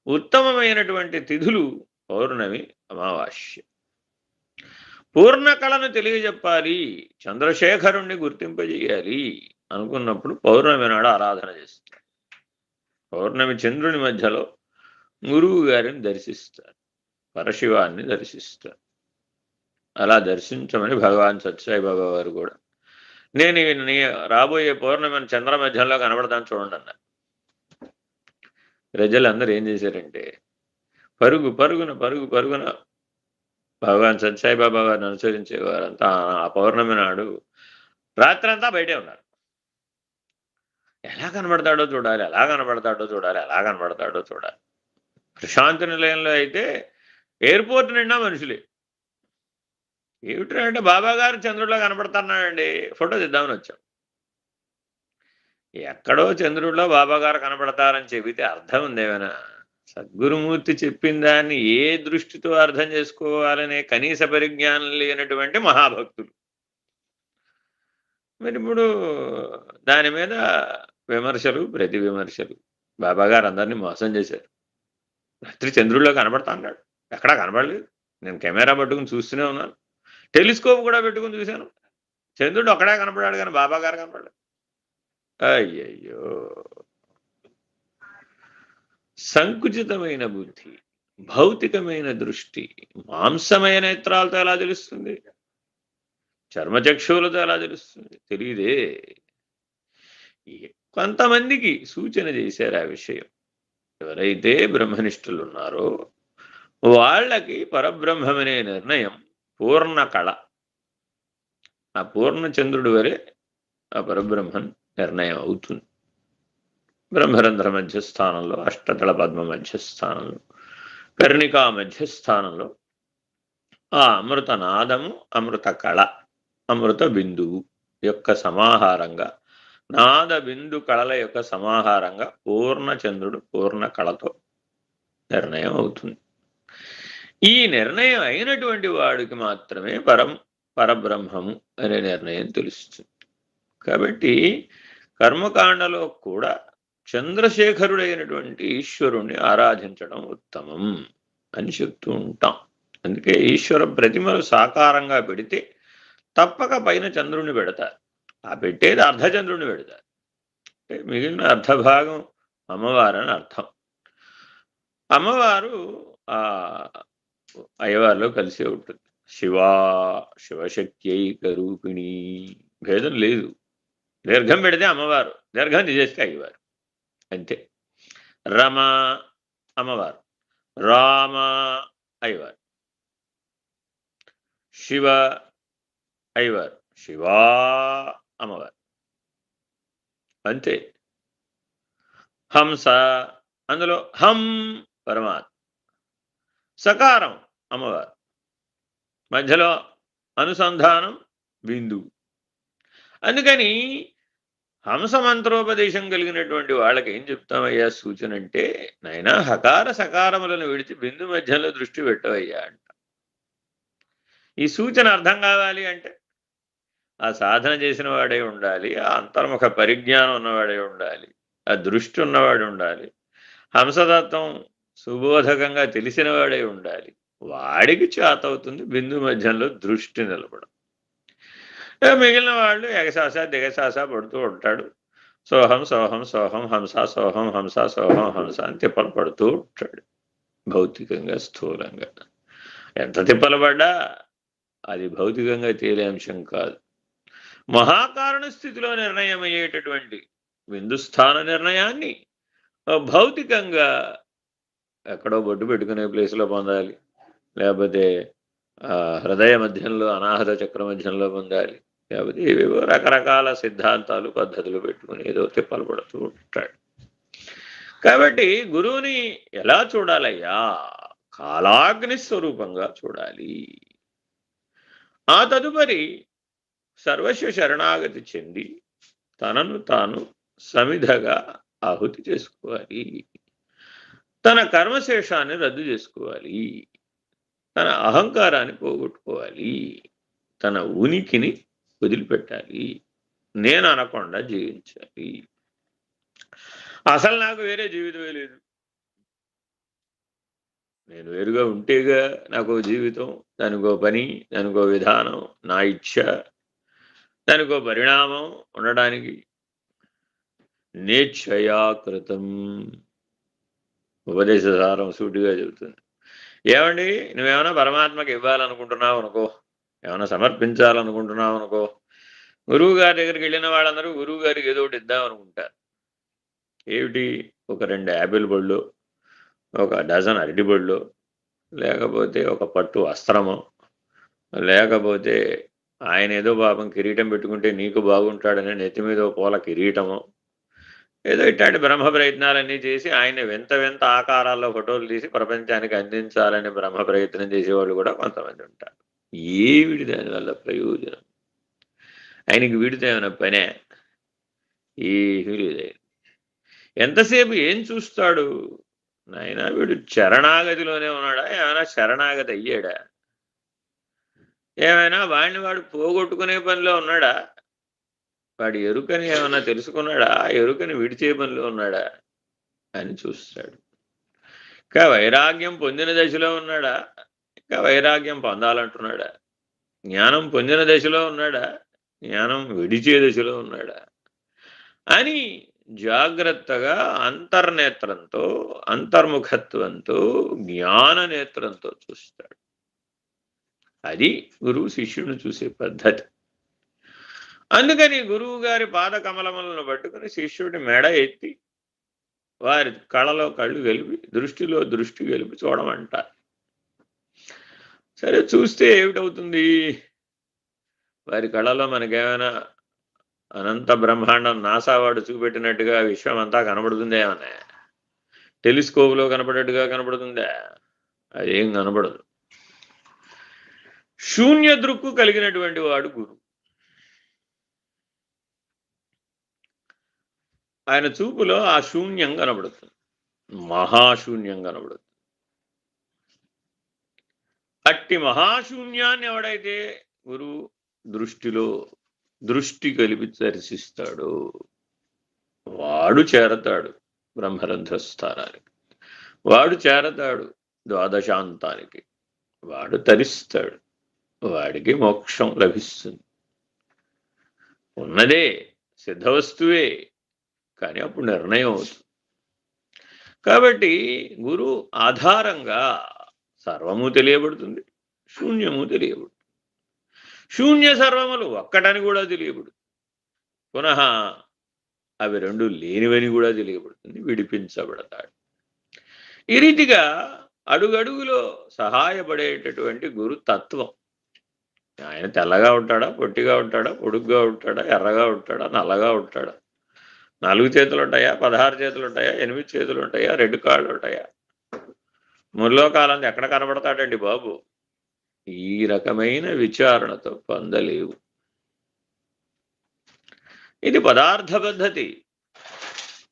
ఉత్తమమైనటువంటి తిథులు పౌర్ణమి, అమావాస్య. పూర్ణ కళను తెలియజెప్పాలి, చంద్రశేఖరుణ్ణి గుర్తింపజేయాలి అనుకున్నప్పుడు పౌర్ణమి నాడు ఆరాధన చేస్తారు. పౌర్ణమి చంద్రుని మధ్యలో గురువు గారిని దర్శిస్తారు, పరశివాన్ని దర్శిస్తారు. అలా దర్శించమని భగవాన్ సత్యసాయిబాబా వారు కూడా, నేను నీ రాబోయే పౌర్ణమిని చంద్ర మధ్యంలో కనబడతాను చూడండి అన్నారు. ప్రజలందరూ ఏం చేశారంటే పరుగు పరుగున పరుగు పరుగున భగవాన్ సత్యసాయిబాబా వారిని అనుసరించేవారంతా ఆ పౌర్ణమి నాడు రాత్రంతా బయటే ఉన్నారు. ఎలా కనబడతాడో చూడాలి, ఎలా కనబడతాడో చూడాలి, ఎలా కనబడతాడో చూడాలి. ప్రశాంతి నిలయంలో అయితే ఎయిర్పోర్ట్ నిండా మనుషులే. ఏమిటంటే అంటే బాబా గారు చంద్రుడిలో కనబడుతున్నాడండి, ఫోటో తీద్దామని వచ్చాం. ఎక్కడో చంద్రుడిలో బాబా గారు కనబడతారని చెబితే అర్థం ఉందేమైనా? సద్గురుమూర్తి చెప్పిన దాన్ని ఏ దృష్టితో అర్థం చేసుకోవాలనే కనీస పరిజ్ఞానం లేనటువంటి మహాభక్తులు. మరి ఇప్పుడు దాని మీద విమర్శలు, ప్రతి విమర్శలు. బాబా గారు అందరినీ మోసం చేశారు. రాత్రి చంద్రుడిలో కనబడతా అన్నాడు, ఎక్కడా కనబడలేదు. నేను కెమెరా పట్టుకుని చూస్తూనే ఉన్నాను, టెలిస్కోప్ కూడా పెట్టుకుని చూశాను, చంద్రుడు ఒక్కడే కనపడాడు కానీ బాబా గారు కనపడలేదు. అయ్యయ్యో, సంకుచితమైన బుద్ధి, భౌతికమైన దృష్టి, మాంసమైన నేత్రాలతో ఎలా తెలుస్తుంది? చర్మచక్షువులతో ఎలా తెలుస్తుంది? తెలియదే. కొంతమందికి సూచన చేశారు ఆ విషయం. ఎవరైతే బ్రహ్మనిష్ఠులు ఉన్నారో వాళ్ళకి పరబ్రహ్మమనే నిర్ణయం పూర్ణ కళ. ఆ పూర్ణచంద్రుడి వరే ఆ పరబ్రహ్మం నిర్ణయం అవుతుంది. బ్రహ్మరంధ్ర మధ్యస్థానంలో, అష్టదళ పద్మ మధ్యస్థానంలో, కర్ణికా మధ్యస్థానంలో ఆ అమృత నాదము, అమృత కళ, అమృత బిందువు యొక్క సమాహారంగా, నాద బిందు కళల యొక్క సమాహారంగా పూర్ణచంద్రుడు పూర్ణ కళతో నిర్ణయం అవుతుంది. ఈ నిర్ణయం అయినటువంటి వాడికి మాత్రమే పరబ్రహ్మము అనే నిర్ణయం తెలుస్తుంది. కాబట్టి కర్మకాండలో కూడా చంద్రశేఖరుడైనటువంటి ఈశ్వరుణ్ణి ఆరాధించడం ఉత్తమం అని చెప్తూ ఉంటాం. అందుకే ఈశ్వర ప్రతిమలు సాకారంగా పెడితే తప్పక పైన చంద్రుణ్ణి పెడతారు. ఆ పెట్టేది అర్ధచంద్రుణ్ణి పెడతారు. అంటే మిగిలిన అర్ధభాగం అమ్మవారని అర్థం. అమ్మవారు ఆ అయ్యవారిలో కలిసే ఉంటుంది. శివా శివశక్త్యైక రూపిణి, భేదం లేదు. దీర్ఘం పెడితే అమ్మవారు, దీర్ఘం తీసేస్తే అయ్యవారు, అంతే. రమ అమ్మవారు, రామ అయ్యవారు, శివ అయ్యవారు, శివా అమ్మవారు, అంతే. హంస, అందులో హం పరమాత్మ, సకారం అమ్మవారు, మధ్యలో అనుసంధానం బిందువు. అందుకని హంస మంత్రోపదేశం కలిగినటువంటి వాళ్ళకి ఏం చెప్తామయ్యా సూచన అంటే, నాయనా హకార సకారములను విడిచి బిందు మధ్యలో దృష్టి పెట్టవయ్యా అంట. ఈ సూచన అర్థం కావాలి అంటే ఆ సాధన చేసిన వాడే ఉండాలి, ఆ అంతర్ముఖ పరిజ్ఞానం ఉన్నవాడే ఉండాలి, ఆ దృష్టి ఉన్నవాడు ఉండాలి, హంసతత్వం సుబోధకంగా తెలిసిన వాడే ఉండాలి. వాడికి చేతవుతుంది బిందు మధ్యంలో దృష్టి నిలపడం. మిగిలిన వాళ్ళు ఎగసాస దిగసాస పడుతూ ఉంటాడు. సోహం సోహం సోహం హంస సోహం హంస సోహం హంస అని తిప్పలు పడుతూ ఉంటాడు. భౌతికంగా స్థూలంగా ఎంత తిప్పలు పడ్డా అది భౌతికంగా తేలే అంశం కాదు. మహాకారణ స్థితిలో నిర్ణయం అయ్యేటటువంటి బిందుస్థాన నిర్ణయాన్ని భౌతికంగా ఎక్కడో బొడ్డు పెట్టుకునే ప్లేస్లో పొందాలి, లేకపోతే హృదయ మధ్యంలో అనాహత చక్ర మధ్యంలో పొందాలి, లేకపోతే ఏవేవో రకరకాల సిద్ధాంతాలు పద్ధతులు పెట్టుకుని ఏదో తిప్పలు పడుతూ ఉంటాడు. కాబట్టి గురువుని ఎలా చూడాలయ్యా? కాలాగ్ని స్వరూపంగా చూడాలి. ఆ తదుపరి సర్వస్వ శరణాగతి చెంది తనను తాను సమిధగా ఆహుతి చేసుకోవాలి. తన కర్మశేషాన్ని రద్దు చేసుకోవాలి, తన అహంకారాన్ని పోగొట్టుకోవాలి, తన ఉనికిని వదిలిపెట్టాలి, నేను అనకుండా జీవించాలి. అసలు నాకు వేరే జీవితమే లేదు, నేను వేరుగా ఉంటేగా నాకో జీవితం, దానికో పని, దానికో విధానం, నా ఇచ్ఛ, దానికో పరిణామం ఉండడానికి. నేచ్ఛయా కృతం ఉపదేశ సారం సూటిగా చెబుతుంది. ఏమండి, నువ్వేమైనా పరమాత్మకి ఇవ్వాలనుకుంటున్నావు అనుకో, ఏమైనా సమర్పించాలనుకుంటున్నావు అనుకో, గురువు గారి దగ్గరికి వెళ్ళిన వాళ్ళందరూ గురువు గారికి ఏదో ఒకటి ఇద్దాం అనుకుంటారు. ఏమిటి? ఒక 2 యాపిల్ బళ్ళు, ఒక డజన్ అరటి బళ్ళు, లేకపోతే ఒక పట్టు వస్త్రము, లేకపోతే ఆయన ఏదో పాపం కిరీటం పెట్టుకుంటే నీకు బాగుంటాడని నెత్తి మీద పూల కిరీటము, ఏదో ఇట్లాంటి బ్రహ్మ ప్రయత్నాలన్నీ చేసి ఆయన వింత వింత ఆకారాల్లో ఫోటోలు తీసి ప్రపంచానికి అందించాలని బ్రహ్మ ప్రయత్నం చేసేవాళ్ళు కూడా కొంతమంది ఉంటారు. ఏమిటి దానివల్ల ప్రయోజనం? ఆయనకి వీడితో ఏమైనా పనే? ఏమీ లేదు. ఎంతసేపు ఏం చూస్తాడు? నాయన వీడు శరణాగతిలోనే ఉన్నాడా, ఏమైనా శరణాగతి అయ్యాడా, ఏమైనా వాడిని వాడు పోగొట్టుకునే పనిలో ఉన్నాడా, వాడి ఎరుకని ఏమైనా తెలుసుకున్నాడా, ఆ ఎరుకని విడిచే పనిలో ఉన్నాడా అని చూస్తాడు. ఇంకా వైరాగ్యం పొందిన దశలో ఉన్నాడా, ఇంకా వైరాగ్యం పొందాలంటున్నాడా, జ్ఞానం పొందిన దశలో ఉన్నాడా, జ్ఞానం విడిచే దశలో ఉన్నాడా అని జాగ్రత్తగా అంతర్నేత్రంతో, అంతర్ముఖత్వంతో, జ్ఞాన నేత్రంతో చూస్తాడు. అది గురువు శిష్యుని చూసే పద్ధతి. అందుకని గురువు గారి పాద కమలములను పట్టుకుని శిష్యుడి మెడ ఎత్తి వారి కళలో కళ్ళు కలిపి దృష్టిలో దృష్టి కలిపి చూడమంటారు. సరే, చూస్తే ఏమిటవుతుంది? వారి కళలో మనకేమైనా అనంత బ్రహ్మాండం నాసావాడు చూపెట్టినట్టుగా విశ్వం అంతా కనబడుతుందే? ఏమన్నా టెలిస్కోప్లో కనపడేట్టుగా కనపడుతుందా? అదేం కనబడదు. శూన్య దృక్కు కలిగినటువంటి వాడు గురువు. ఆయన చూపులో ఆ శూన్యం కనబడుతుంది, మహాశూన్యం కనబడుతుంది. అట్టి మహాశూన్యాన్ని ఎవడైతే గురువు దృష్టిలో దృష్టి కలిపి దర్శిస్తాడో వాడు చేరతాడు బ్రహ్మరంధ్ర స్థానానికి, వాడు చేరతాడు ద్వాదశాంతానికి, వాడు తరిస్తాడు, వాడికి మోక్షం లభిస్తుంది. ఉన్నదే సిద్ధవస్తువే, కానీ అప్పుడు నిర్ణయం అవుతుంది. కాబట్టి గురువు ఆధారంగా సర్వము తెలియబడుతుంది, శూన్యము తెలియబడుతుంది. శూన్య సర్వములు ఒక్కటని కూడా తెలియబడుతుంది. పునః అవి రెండు లేనివని కూడా తెలియబడుతుంది. విడిపించబడతాడు. ఈ రీతిగా అడుగడుగులో సహాయపడేటటువంటి గురు తత్వం. ఆయన తెల్లగా ఉంటాడా, పొట్టిగా ఉంటాడా, పొడుగ్గా ఉంటాడా, ఎర్రగా ఉంటాడా, నల్లగా ఉంటాడా, 4 చేతులు ఉంటాయా, 16 చేతులు ఉంటాయా, 8 చేతులు ఉంటాయా, 2 కాళ్ళు ఉంటాయా, ముల్లోకాలంలో ఎక్కడ కనబడతాడండి బాబు? ఈ రకమైన విచారణతో పొందలేవు. ఇది పదార్థ పద్ధతి,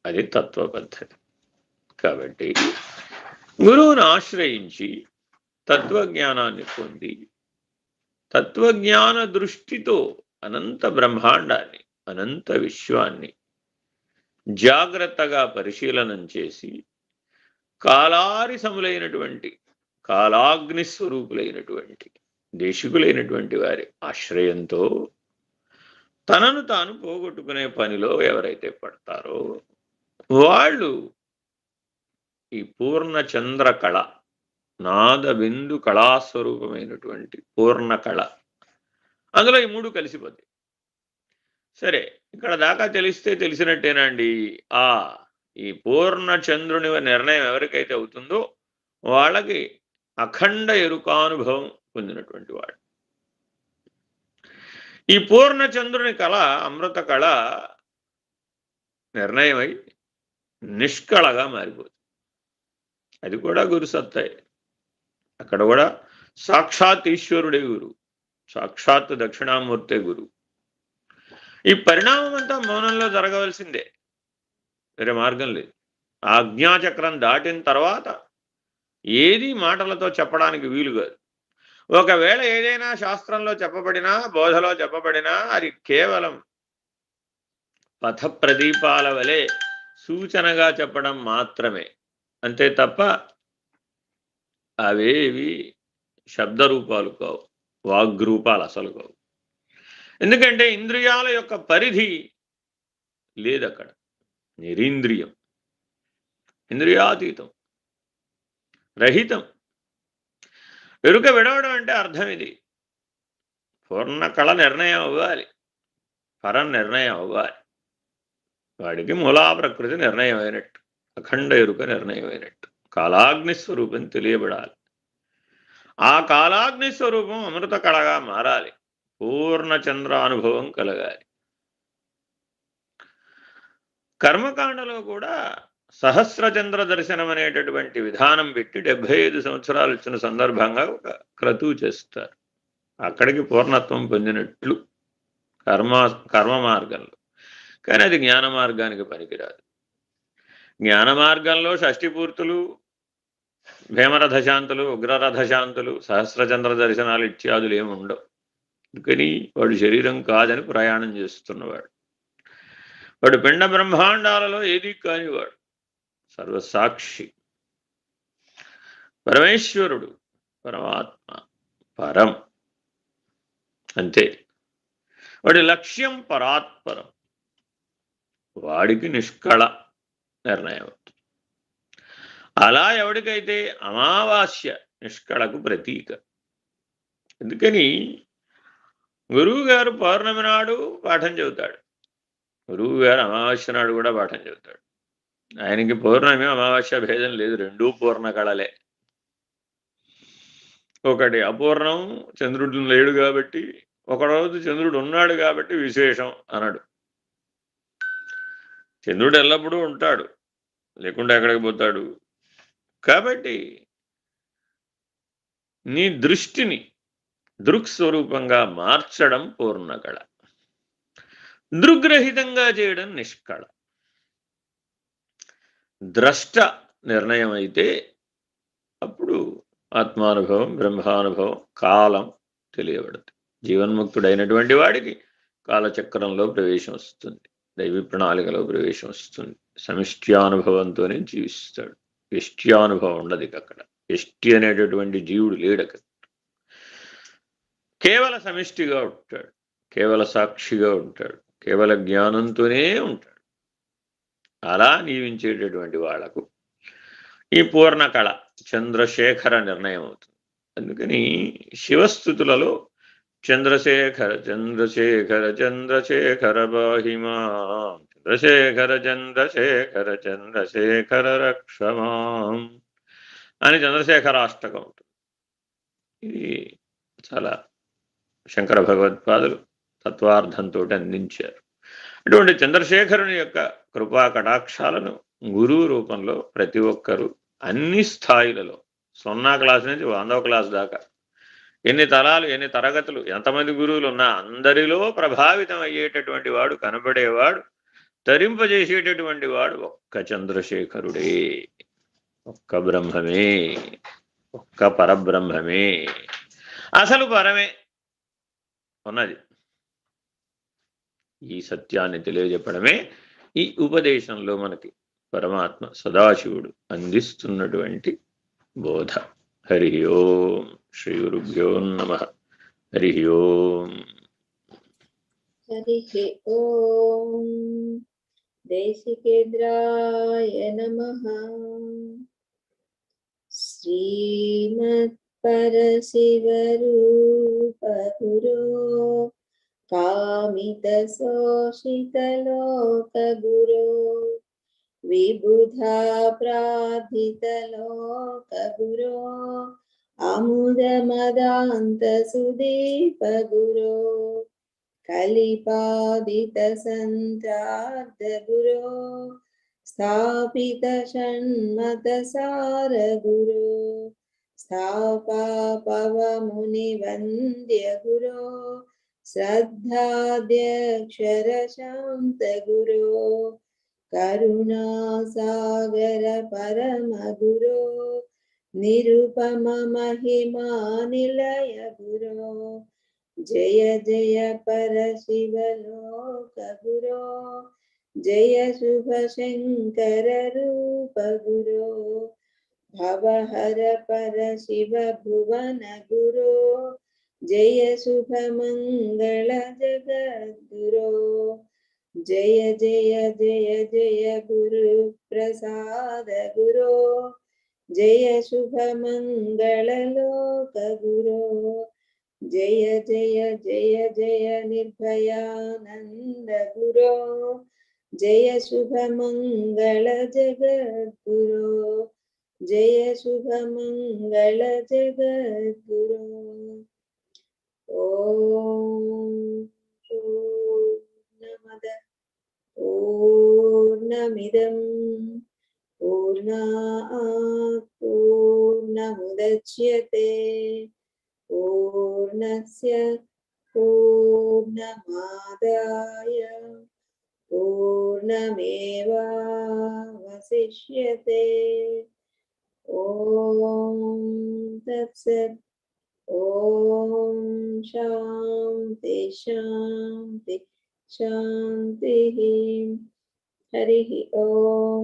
అది తత్వ పద్ధతి. కాబట్టి గురువును ఆశ్రయించి తత్వజ్ఞానాన్ని పొంది తత్వజ్ఞాన దృష్టితో అనంత బ్రహ్మాండాన్ని, అనంత విశ్వాన్ని జాగ్రత్తగా పరిశీలనం చేసి కాలారిసములైనటువంటి కాలాగ్ని స్వరూపులైనటువంటి దేశికులైనటువంటి వారి ఆశ్రయంతో తనను తాను పోగొట్టుకునే పనిలో ఎవరైతే పడతారో వాళ్ళు ఈ పూర్ణ చంద్ర కళ, నాద బిందు కళాస్వరూపమైనటువంటి పూర్ణ కళ, అందులో ఈ 3 కలిసిపోతాయి. సరే, ఇక్కడ దాకా తెలిస్తే తెలిసినట్టేనండి. ఈ పూర్ణ చంద్రుని నిర్ణయం ఎవరికైతే అవుతుందో వాళ్ళకి అఖండ ఎరుకానుభవం పొందినటువంటి వాడు. ఈ పూర్ణ చంద్రుని కళ, అమృత కళ నిర్ణయమై నిష్కళగా మారిపోతుంది. అది కూడా గురు సత్తాయి. అక్కడ కూడా సాక్షాత్ ఈశ్వరుడే గురు, సాక్షాత్ దక్షిణామూర్తే గురు. ఈ పరిణామం అంతా మౌనంలో జరగవలసిందే, వేరే మార్గం లేదు. ఆజ్ఞాచక్రం దాటిన తర్వాత ఏది మాటలతో చెప్పడానికి వీలు కాదు. ఒకవేళ ఏదైనా శాస్త్రంలో చెప్పబడినా, బోధలో చెప్పబడినా అది కేవలం పథ ప్రదీపాల వలె సూచనగా చెప్పడం మాత్రమే, అంతే తప్ప అవేవి శబ్దరూపాలు కావు, వాగ్రూపాలు అసలు కావు. ఎందుకంటే ఇంద్రియాల యొక్క పరిధి లేదు అక్కడ. నిరీంద్రియం, ఇంద్రియాతీతం, రహితం. ఎరుక విడవడం అంటే అర్థం ఇది. పూర్ణ కళ నిర్ణయం అవ్వాలి, పరం నిర్ణయం అవ్వాలి, వాడికి మూలా ప్రకృతి నిర్ణయం అయినట్టు, అఖండ ఎరుక నిర్ణయం అయినట్టు కాలాగ్ని స్వరూపం తెలియబడాలి. ఆ కాలాగ్ని స్వరూపం అమృత కళగా మారాలి, పూర్ణ చంద్రానుభవం కలగాలి. కర్మకాండలో కూడా సహస్రచంద్ర దర్శనం అనేటటువంటి విధానం పెట్టి 75 సంవత్సరాలు ఇచ్చిన సందర్భంగా ఒక క్రతువు చేస్తారు. అక్కడికి పూర్ణత్వం పొందినట్లు కర్మ మార్గంలో. కానీ అది జ్ఞాన మార్గానికి పనికిరాదు. జ్ఞాన మార్గంలో షష్ఠిపూర్తులు, భీమరథశాంతులు, ఉగ్రరథశాంతులు, సహస్రచంద్ర దర్శనాలు ఇత్యాదులు ఏమి ఉండవు. అందుకని వాడు శరీరం కాదని ప్రయాణం చేస్తున్నవాడు, వాడు పిండ బ్రహ్మాండాలలో ఏది కానివాడు, సర్వసాక్షి, పరమేశ్వరుడు, పరమాత్మ, పరం, అంతే. వాడి లక్ష్యం పరాత్పరం, వాడికి నిష్కళ నిర్ణయం అవుతుంది. అలా ఎవడికైతే అమావాస్య నిష్కళకు ప్రతీక. ఎందుకని గురువు గారు పౌర్ణమి నాడు పాఠం చెబుతాడు, గురువు గారు అమావాస్య నాడు కూడా పాఠం చెబుతాడు. ఆయనకి పౌర్ణమి అమావాస్య భేదం లేదు, రెండూ పూర్ణ కళలే. ఒకటి అపూర్ణం, చంద్రుడు లేడు కాబట్టి, ఒకరోజు చంద్రుడు ఉన్నాడు కాబట్టి విశేషం అనడు. చంద్రుడు ఎల్లప్పుడూ ఉంటాడు, లేకుండా ఎక్కడికి పోతాడు. కాబట్టి నీ దృష్టిని దృక్స్వరూపంగా మార్చడం పూర్ణకళ, దృగ్రహితంగా చేయడం నిష్కళ. ద్రష్ట నిర్ణయం అయితే అప్పుడు ఆత్మానుభవం, బ్రహ్మానుభవం, కాలం తెలియబడుతుంది. జీవన్ముక్తుడైనటువంటి వాడికి కాలచక్రంలో ప్రవేశం వస్తుంది, దైవీ ప్రణాళికలో ప్రవేశం వస్తుంది, సమిష్ట్యానుభవంతోనే జీవిస్తాడు. వ్యష్ట్యానుభవం ఉండదు అక్కడ. వ్యష్టి అనేటటువంటి జీవుడు లేడక, కేవల సమిష్టిగా ఉంటాడు, కేవల సాక్షిగా ఉంటాడు, కేవల జ్ఞానంతోనే ఉంటాడు. అలా నియమించేటటువంటి వాళ్లకు ఈ పూర్ణ కళ చంద్రశేఖర నిర్ణయం అవుతుంది. అందుకని శివస్థుతులలో చంద్రశేఖర చంద్రశేఖర చంద్రశేఖర బాహిమా, చంద్రశేఖర చంద్రశేఖర చంద్రశేఖర రక్షమాం అని చంద్రశేఖరాష్టకం ఉంటుంది. ఇది చాలా శంకర భగవత్పాదులు తత్వార్థంతో అందించారు. అటువంటి చంద్రశేఖరుని యొక్క కృపా కటాక్షాలను గురువు రూపంలో ప్రతి ఒక్కరూ అన్ని స్థాయిలలో 0 క్లాస్ నుంచి 100వ క్లాస్ దాకా ఎన్ని తరాలు, ఎన్ని తరగతులు, ఎంతమంది గురువులు ఉన్నా అందరిలో ప్రభావితం అయ్యేటటువంటి వాడు, కనబడేవాడు, తరింపజేసేటటువంటి వాడు ఒక్క చంద్రశేఖరుడే, ఒక్క బ్రహ్మమే, ఒక్క పరబ్రహ్మమే, అసలు పరమే ఉన్నది. ఈ సత్యాన్ని తెలియజెప్పడమే ఈ ఉపదేశంలో మనకి పరమాత్మ సదాశివుడు అందిస్తున్నటువంటి బోధ. హరి ఓం. శ్రీ గురుభ్యో నమః. హరి ఓం. హరి ఓం. దేశికేంద్రాయ నమః. శ్రీమత్ పరశివరూప గురో కామిత శోషితలోక గురో విబుధా ప్రార్థితలోక గురో అముదమదాంత సుదీప గురో కలిపాదిత సంత్రార్థ గురో స్థాపిత షణ్మత సార గురో స్థాపాపవముని వంద్య గురో శ్రద్ధాధ్యక్షర శాంత గురో కరుణాసాగర పరమ గురో నిరుపమ మహిమా నిలయ గురో జయ జయ పర శివలోక గురో జయ శుభ శంకర రూప గురో భవహర పర శివ భువన గురో జయ శుభ మంగళ జగద్గురో జయ జయ జయ జయ గురు ప్రసాద గురో జయ శుభ మంగళ లోక గురో జయ జయ జయ జయ నిర్భయానంద గురో జయ శుభ మంగళ జగద్గురో జయ శుభ మంగళ జగద్గురో. ఓం పూర్ణమద పూర్ణమిదం పూర్ణాత్ పూర్ణముదచ్యతే పూర్ణస్య పూర్ణమాదాయ పూర్ణమేవావశిష్యతే. ఓం తత్సత్. ఓం శాంతి శాంతి శాంతి. హరి ఓం.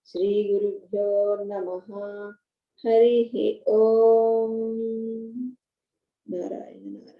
శ్రీ గురుభ్యో నమః. హరి ఓం. నారాయణ నారాయణ.